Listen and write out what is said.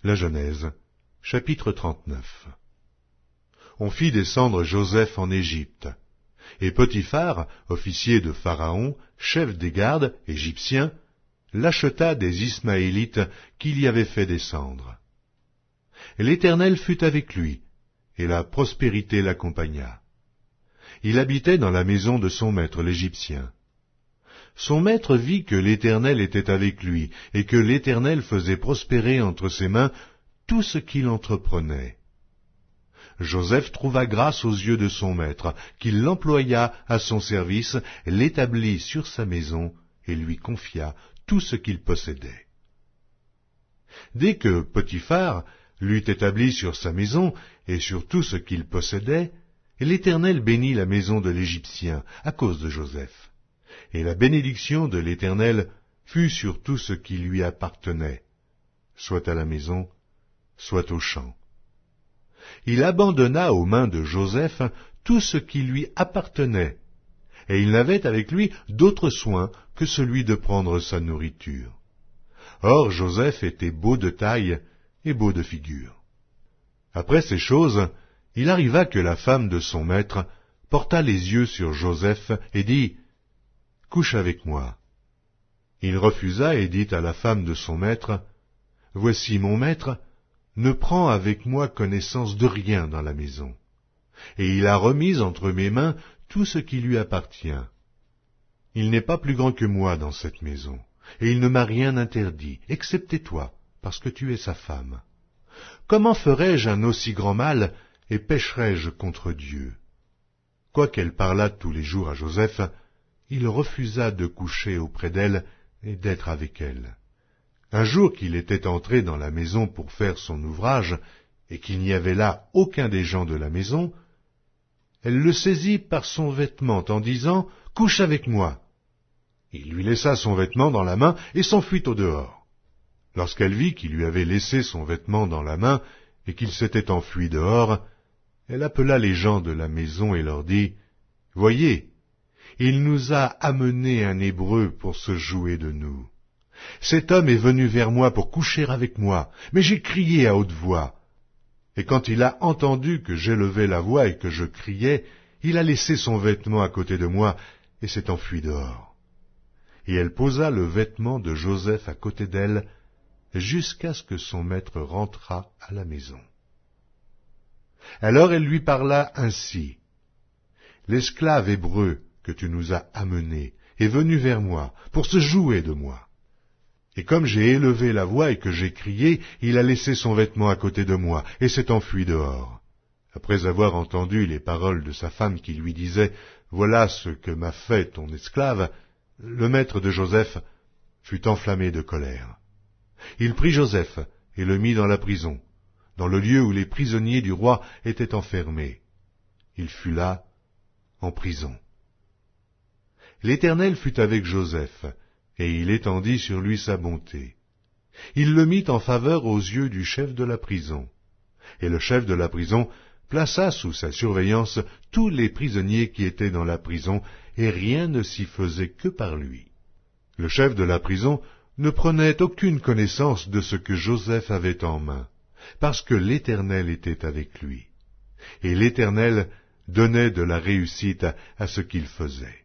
La Genèse, chapitre 39. On fit descendre Joseph en Égypte. Et Potiphar, officier de Pharaon, chef des gardes, égyptien, l'acheta des Ismaélites qu'il y avait fait descendre. Et l'Éternel fut avec lui, et la prospérité l'accompagna. Il habitait dans la maison de son maître l'Égyptien. Son maître vit que l'Éternel était avec lui, et que l'Éternel faisait prospérer entre ses mains tout ce qu'il entreprenait. Joseph trouva grâce aux yeux de son maître, qui l'employa à son service, l'établit sur sa maison, et lui confia tout ce qu'il possédait. Dès que Potiphar l'eut établi sur sa maison, et sur tout ce qu'il possédait, l'Éternel bénit la maison de l'Égyptien, à cause de Joseph. Et la bénédiction de l'Éternel fut sur tout ce qui lui appartenait, soit à la maison, soit au champ. Il abandonna aux mains de Joseph tout ce qui lui appartenait, et il n'avait avec lui d'autre soin que celui de prendre sa nourriture. Or Joseph était beau de taille et beau de figure. Après ces choses, il arriva que la femme de son maître porta les yeux sur Joseph et dit « Couche avec moi ». Il refusa et dit à la femme de son maître « Voici mon maître, ne prends avec moi connaissance de rien dans la maison. Et il a remis entre mes mains tout ce qui lui appartient. Il n'est pas plus grand que moi dans cette maison, et il ne m'a rien interdit, excepté toi, parce que tu es sa femme. Comment ferais-je un aussi grand mal, et pécherais-je contre Dieu ?» Quoiqu'elle parlât tous les jours à Joseph, il refusa de coucher auprès d'elle et d'être avec elle. Un jour qu'il était entré dans la maison pour faire son ouvrage, et qu'il n'y avait là aucun des gens de la maison, elle le saisit par son vêtement en disant « Couche avec moi ». Il lui laissa son vêtement dans la main et s'enfuit au dehors. Lorsqu'elle vit qu'il lui avait laissé son vêtement dans la main et qu'il s'était enfui dehors, elle appela les gens de la maison et leur dit « Voyez, il nous a amené un Hébreu pour se jouer de nous. Cet homme est venu vers moi pour coucher avec moi, mais j'ai crié à haute voix. Et quand il a entendu que j'élevais la voix et que je criais, il a laissé son vêtement à côté de moi et s'est enfui dehors. » Et elle posa le vêtement de Joseph à côté d'elle, jusqu'à ce que son maître rentrât à la maison. Alors elle lui parla ainsi. « L'esclave hébreu que tu nous as amené est venu vers moi pour se jouer de moi. Et comme j'ai élevé la voix et que j'ai crié, il a laissé son vêtement à côté de moi et s'est enfui dehors. » Après avoir entendu les paroles de sa femme qui lui disait « Voilà ce que m'a fait ton esclave », le maître de Joseph fut enflammé de colère. Il prit Joseph et le mit dans la prison, dans le lieu où les prisonniers du roi étaient enfermés. Il fut là, en prison. L'Éternel fut avec Joseph, et il étendit sur lui sa bonté. Il le mit en faveur aux yeux du chef de la prison. Et le chef de la prison plaça sous sa surveillance tous les prisonniers qui étaient dans la prison, et rien ne s'y faisait que par lui. Le chef de la prison ne prenait aucune connaissance de ce que Joseph avait en main, parce que l'Éternel était avec lui. Et l'Éternel donnait de la réussite à ce qu'il faisait.